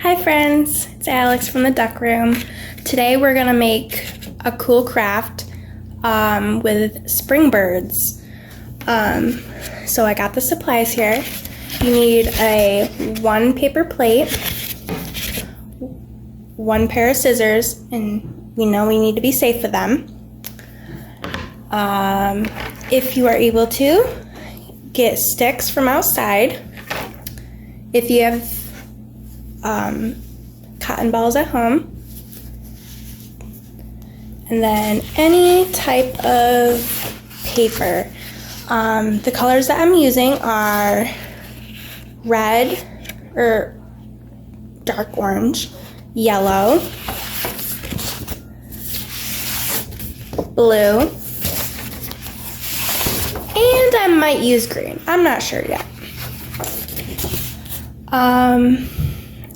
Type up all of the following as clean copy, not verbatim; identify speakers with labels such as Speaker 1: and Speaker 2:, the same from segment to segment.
Speaker 1: Hi friends, it's Alex from the Duck Room. Today we're gonna make a cool craft with spring birds. So I got the supplies here. You need a 1 paper plate, 1 pair of scissors, and we know we need to be safe with them. If you are able to, get sticks from outside. If you have cotton balls at home, and then any type of paper. The colors that I'm using are red or dark orange, yellow, blue, and I might use green. I'm not sure yet.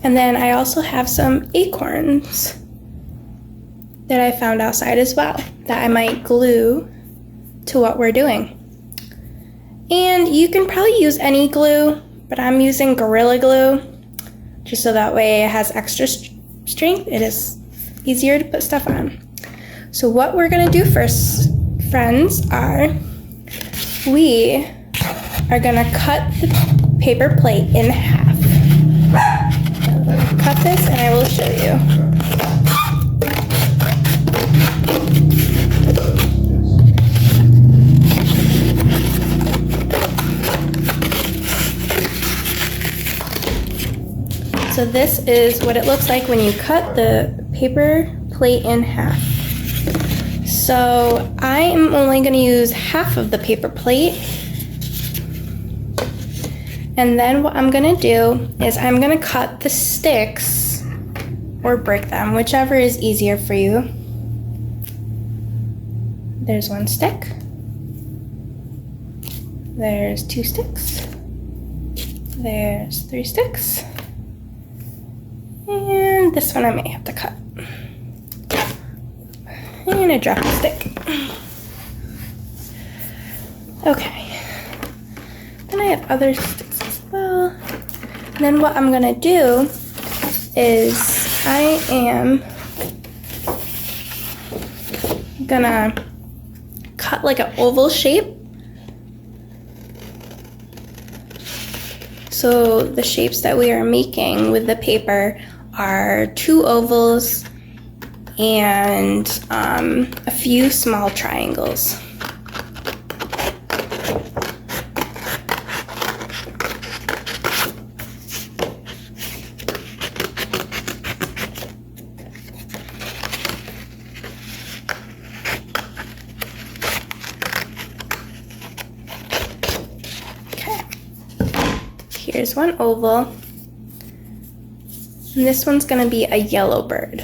Speaker 1: And then I also have some acorns that I found outside as well that I might glue to what we're doing. And you can probably use any glue, but I'm using Gorilla Glue just so that way it has extra strength. It is easier to put stuff on. So what we're gonna do first, friends, we are gonna cut the paper plate in half. Cut this and I will show you. So this is what it looks like when you cut the paper plate in half. So I am only going to use half of the paper plate. And then what I'm going to do is I'm going to cut the sticks or break them, whichever is easier for you. There's 1 stick. There's 2 sticks. There's 3 sticks. And this one I may have to cut. And I dropped the stick. Okay. Then I have other sticks as well. And then what I'm gonna do is I am gonna cut like an oval shape. So the shapes that we are making with the paper are 2 ovals and a few small triangles. Okay, here's 1 oval. And this one's gonna be a yellow bird.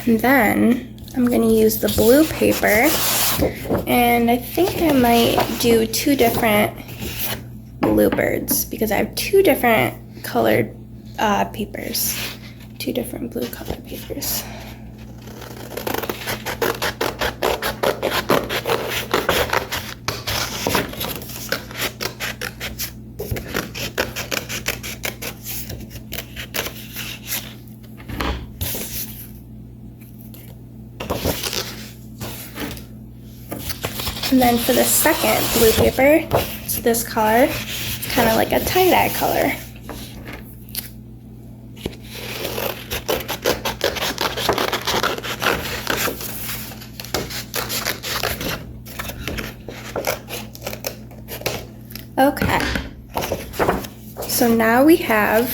Speaker 1: And then I'm gonna use the blue paper, and I think I might do 2 different blue birds because I have 2 different colored papers, 2 different blue colored papers. And then for the second blue paper, it's this color. It's kind of like a tie-dye color. Okay. So now we have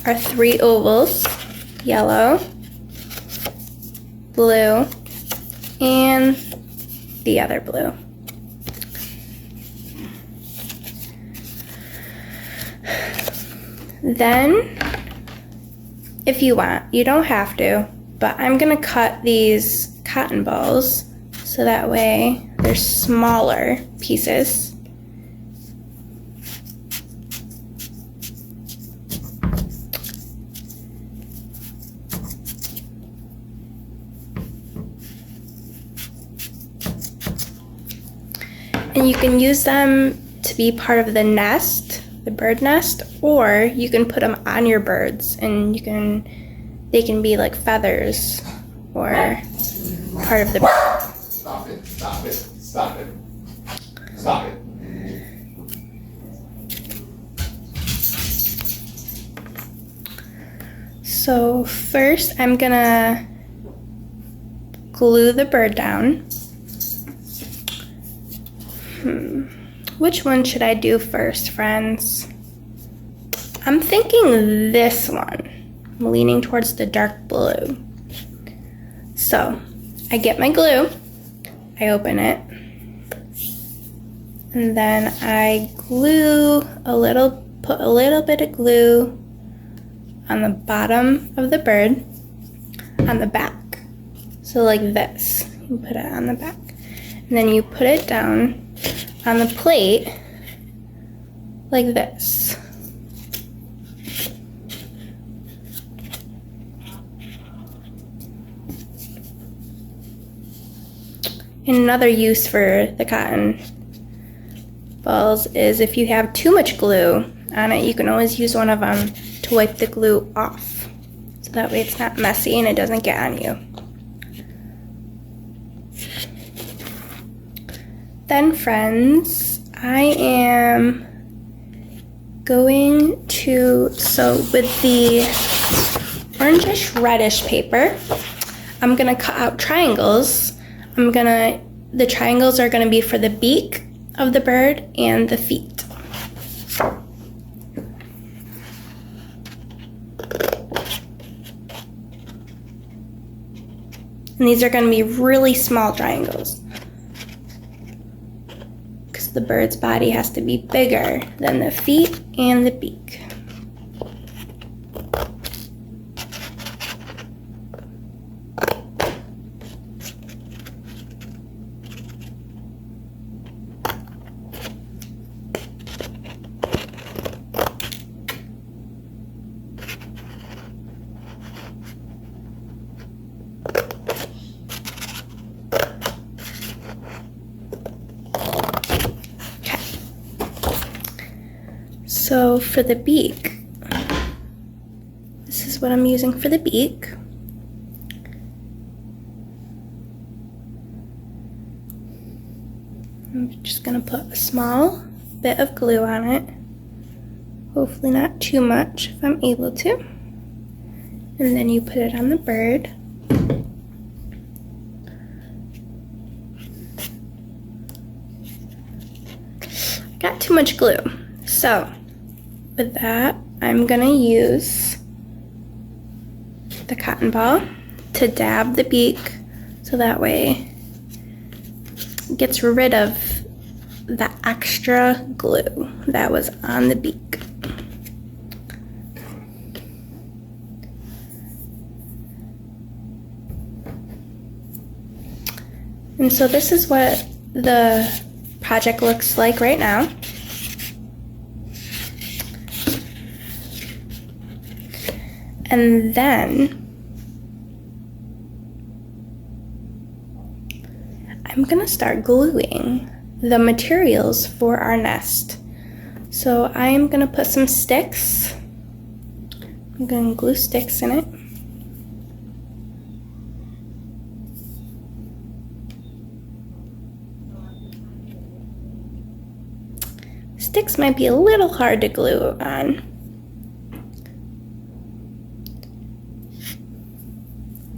Speaker 1: our 3 ovals, yellow, blue, and the other blue. Then, if you want, you don't have to, but I'm gonna cut these cotton balls so that way they're smaller pieces. And you can use them to be part of the nest the bird nest, or you can put them on your birds and they can be like feathers or part of the bird.
Speaker 2: Stop it, stop it, stop it, stop it.
Speaker 1: So first I'm gonna glue the bird down. Which one should I do first, friends? I'm thinking this one. I'm leaning towards the dark blue. So I get my glue, I open it, and then I put a little bit of glue on the bottom of the bird, on the back. So like this, you put it on the back. And then you put it down on the plate like this. And another use for the cotton balls is if you have too much glue on it, you can always use one of them to wipe the glue off. So that way it's not messy and it doesn't get on you. Then friends, I am going to, so with the orangish reddish paper, I'm gonna cut out triangles. The triangles are gonna be for the beak of the bird and the feet. And these are gonna be really small triangles, because the bird's body has to be bigger than the feet and the beak. So for the beak, this is what I'm using for the beak. I'm just gonna put a small bit of glue on it. Hopefully not too much if I'm able to. And then you put it on the bird. Got too much glue. So with that, I'm gonna use the cotton ball to dab the beak so that way it gets rid of the extra glue that was on the beak. And so this is what the project looks like right now. And then I'm gonna start gluing the materials for our nest. So I am gonna put some sticks. I'm gonna glue sticks in it. Sticks might be a little hard to glue on.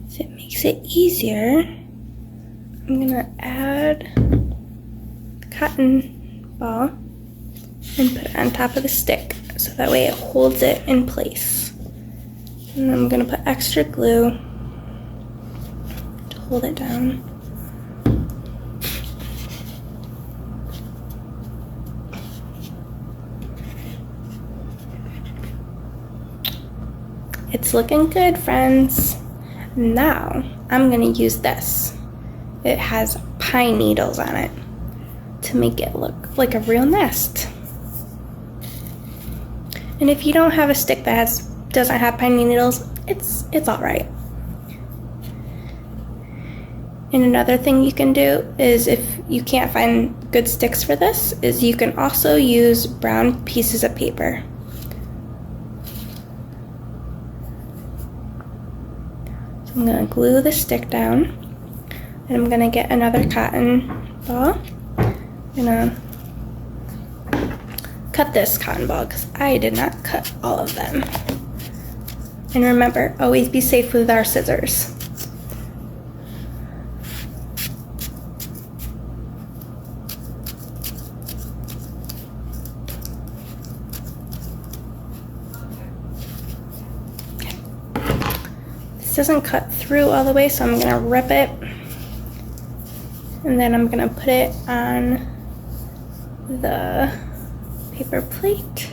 Speaker 1: If it makes it easier, I'm gonna add the cotton ball and put it on top of the stick so that way it holds it in place. And I'm gonna put extra glue to hold it down. It's looking good, friends. Now I'm gonna use this. It has pine needles on it to make it look like a real nest. And if you don't have a stick that doesn't have pine needles, it's all right. And another thing you can do is, if you can't find good sticks for this, is you can also use brown pieces of paper. So I'm going to glue the stick down, and I'm going to get another cotton ball. I'm going to cut this cotton ball because I did not cut all of them. And remember, always be safe with our scissors. This doesn't cut through all the way, so I'm gonna rip it, and then I'm gonna put it on the paper plate.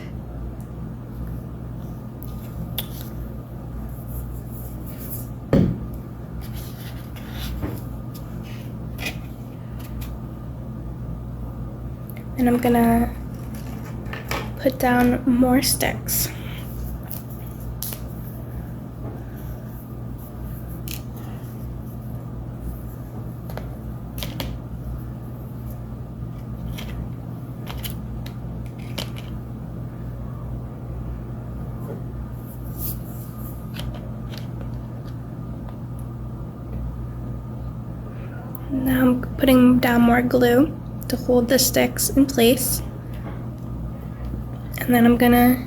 Speaker 1: And I'm gonna put down more sticks. Now I'm putting down more glue to hold the sticks in place. And then I'm gonna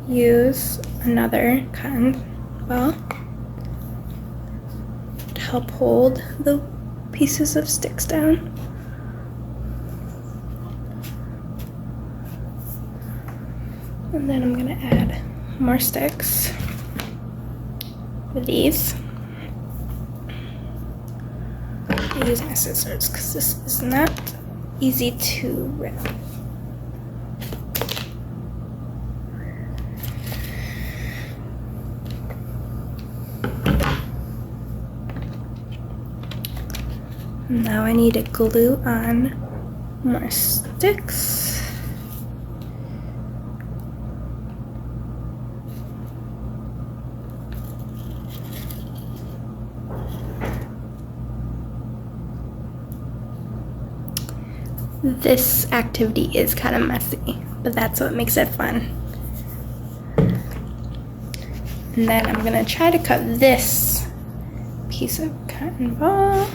Speaker 1: use another cotton ball to help hold the pieces of sticks down. And then I'm gonna add more sticks with these. I use my scissors because this is not easy to rip. Now I need to glue on more sticks. This activity is kind of messy, but that's what makes it fun. And then I'm gonna try to cut this piece of cotton ball.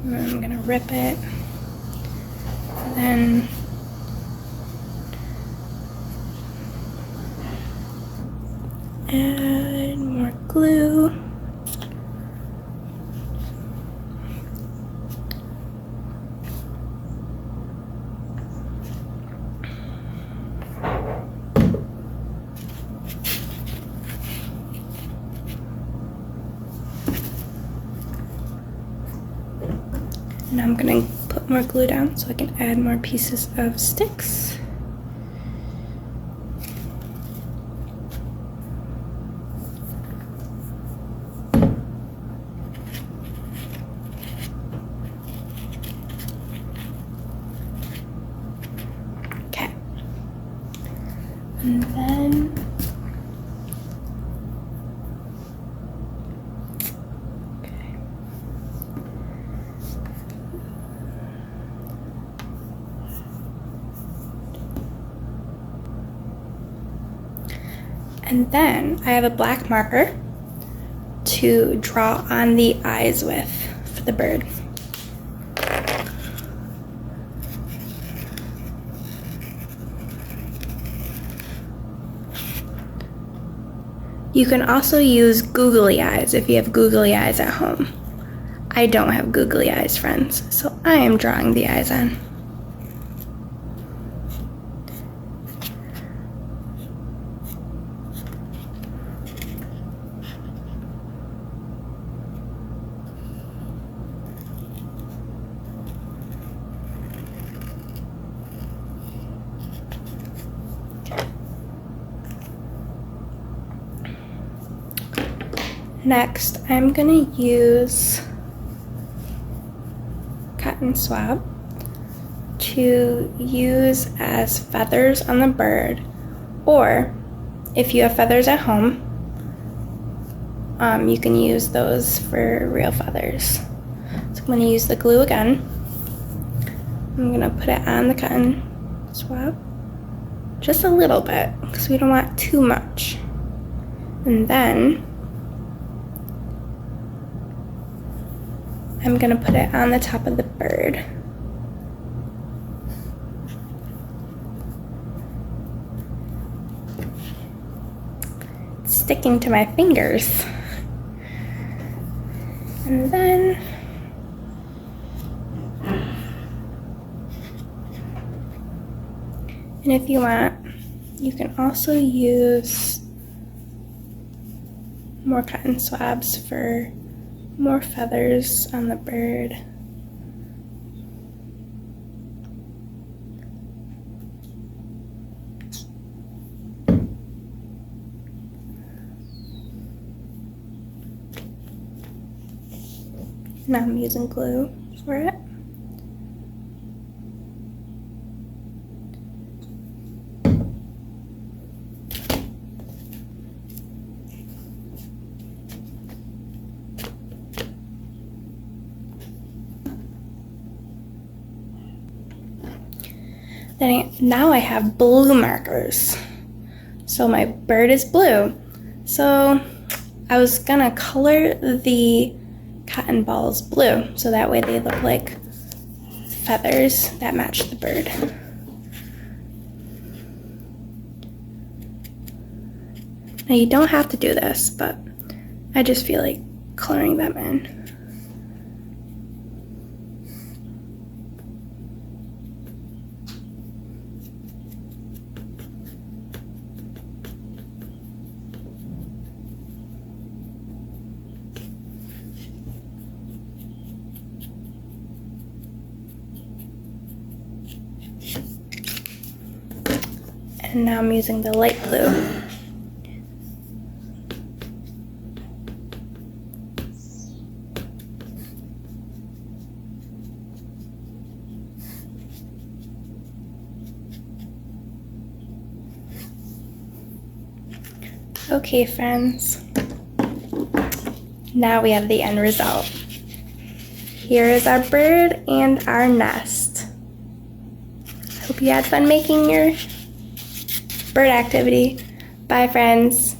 Speaker 1: And then I'm gonna rip it. And then add more glue. And I'm gonna put more glue down so I can add more pieces of sticks. Okay. And then And then I have a black marker to draw on the eyes with for the bird. You can also use googly eyes if you have googly eyes at home. I don't have googly eyes, friends, so I am drawing the eyes on. Next, I'm gonna use cotton swab to use as feathers on the bird, or if you have feathers at home, you can use those for real feathers. So I'm going to use the glue again. I'm going to put it on the cotton swab, just a little bit, because we don't want too much. And then I'm going to put it on the top of the bird. It's sticking to my fingers. And then and if you want, you can also use more cotton swabs for more feathers on the bird. Now I'm using glue for it. Now I have blue markers. So my bird is blue. So I was gonna color the cotton balls blue, so that way they look like feathers that match the bird. Now you don't have to do this, but I just feel like coloring them in. And now I'm using the light blue. Okay, friends. Now we have the end result. Here is our bird and our nest. Hope you had fun making your bird activity. Bye, friends.